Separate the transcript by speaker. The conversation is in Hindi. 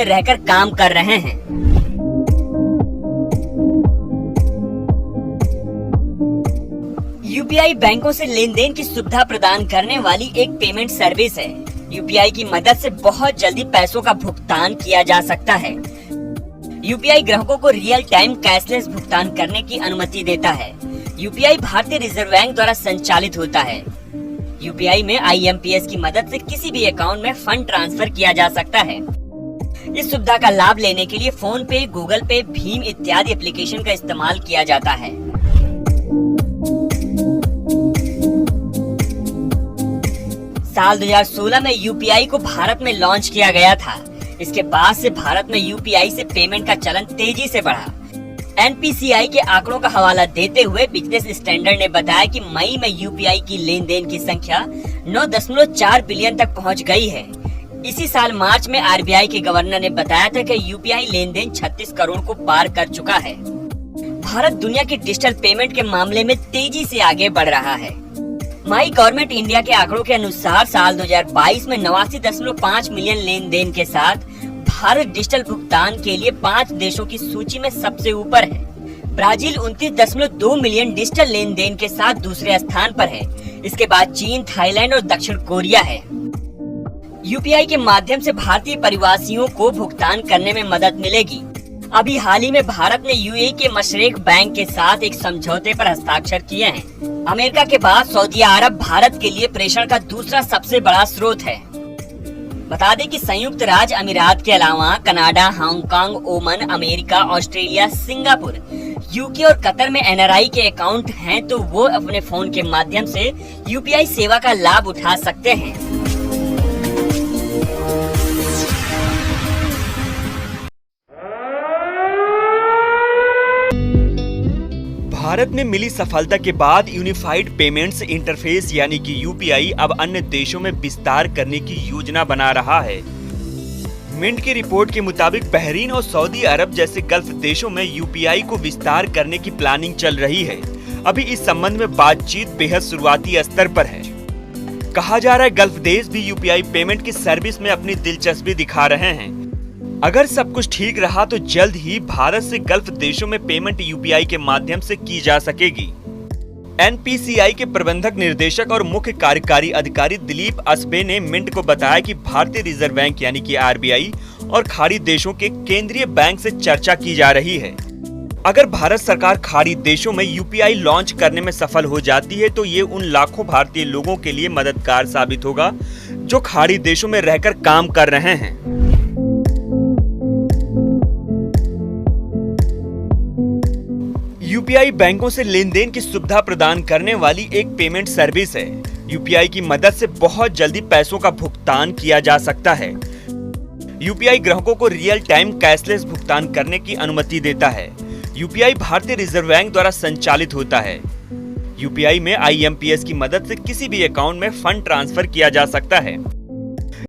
Speaker 1: रहकर काम कर रहे हैं। यूपीआई बैंकों से लेन देन की सुविधा प्रदान करने वाली एक पेमेंट सर्विस है। यूपीआई की मदद से बहुत जल्दी पैसों का भुगतान किया जा सकता है। यूपीआई ग्राहकों को रियल टाइम कैशलेस भुगतान करने की अनुमति देता है। यूपीआई भारतीय रिजर्व बैंक द्वारा संचालित होता है। यूपीआई में आईएमपीएस की मदद से किसी भी अकाउंट में फंड ट्रांसफर किया जा सकता है। इस सुविधा का लाभ लेने के लिए फोन पे, गूगल पे, भीम इत्यादि एप्लीकेशन का इस्तेमाल किया जाता है। साल 2016 में यूपीआई को भारत में लॉन्च किया गया था। इसके बाद से भारत में यूपीआई से पेमेंट का चलन तेजी से बढ़ा। एनपीसीआई के आंकड़ों का हवाला देते हुए बिजनेस स्टैंडर्ड ने बताया कि मई में यूपीआई की लेन देन की संख्या 9.4 बिलियन तक पहुंच गई है। इसी साल मार्च में आरबीआई के गवर्नर ने बताया था कि यूपीआई लेन देन 36 करोड़ को पार कर चुका है। भारत दुनिया की डिजिटल पेमेंट के मामले में तेजी से आगे बढ़ रहा है। माई गवर्नमेंट इंडिया के आंकड़ों के अनुसार साल 2022 में 89.5 मिलियन लेन देन के साथ भारत डिजिटल भुगतान के लिए 5 देशों की सूची में सबसे ऊपर है। ब्राजील 29.2 मिलियन डिजिटल लेन देन के साथ दूसरे स्थान पर है। इसके बाद चीन, थाईलैंड और दक्षिण कोरिया है। यूपीआई के माध्यम से भारतीय प्रवासियों को भुगतान करने में मदद मिलेगी। अभी हाल ही में भारत ने यूएई के मशरेक बैंक के साथ एक समझौते पर हस्ताक्षर किए हैं। अमेरिका के बाद सऊदी अरब भारत के लिए प्रेषण का दूसरा सबसे बड़ा स्रोत है। बता दें कि संयुक्त राज्य अमीरात के अलावा Canada, Hong Kong, Oman, America, Australia, Singapore, UK और कतर में एनआरआई के अकाउंट हैं तो वो अपने फोन के माध्यम से यूपीआई सेवा का लाभ उठा सकते हैं।
Speaker 2: भारत में मिली सफलता के बाद यूनिफाइड पेमेंट्स इंटरफेस यानी कि यूपीआई अब अन्य देशों में विस्तार करने की योजना बना रहा है। मिंट की रिपोर्ट के मुताबिक बहरीन और सऊदी अरब जैसे गल्फ देशों में यूपीआई को विस्तार करने की प्लानिंग चल रही है। अभी इस संबंध में बातचीत बेहद शुरुआती स्तर पर है। कहा जा रहा है गल्फ देश भी यूपीआई पेमेंट की सर्विस में अपनी दिलचस्पी दिखा रहे हैं। अगर सब कुछ ठीक रहा तो जल्द ही भारत से गल्फ देशों में पेमेंट यूपीआई के माध्यम से की जा सकेगी। एनपीसीआई के प्रबंधक निर्देशक और मुख्य कार्यकारी अधिकारी दिलीप असबे ने मिंट को बताया कि भारतीय रिजर्व बैंक यानी कि आरबीआई और खाड़ी देशों के केंद्रीय बैंक से चर्चा की जा रही है। अगर भारत सरकार खाड़ी देशों में यूपीआई लॉन्च करने में सफल हो जाती है तो ये उन लाखों भारतीय लोगों के लिए मददगार साबित होगा जो खाड़ी देशों में रहकर काम कर रहे हैं। यूपीआई बैंकों से लेन देन की सुविधा प्रदान करने वाली एक पेमेंट सर्विस है। यूपीआई की मदद से बहुत जल्दी पैसों का भुगतान किया जा सकता है। यूपीआई ग्राहकों को रियल टाइम कैशलेस भुगतान करने की अनुमति देता है। यूपीआई भारतीय रिजर्व बैंक द्वारा संचालित होता है। यूपीआई में आईएमपीएस की मदद से किसी भी अकाउंट में फंड ट्रांसफर किया जा सकता है।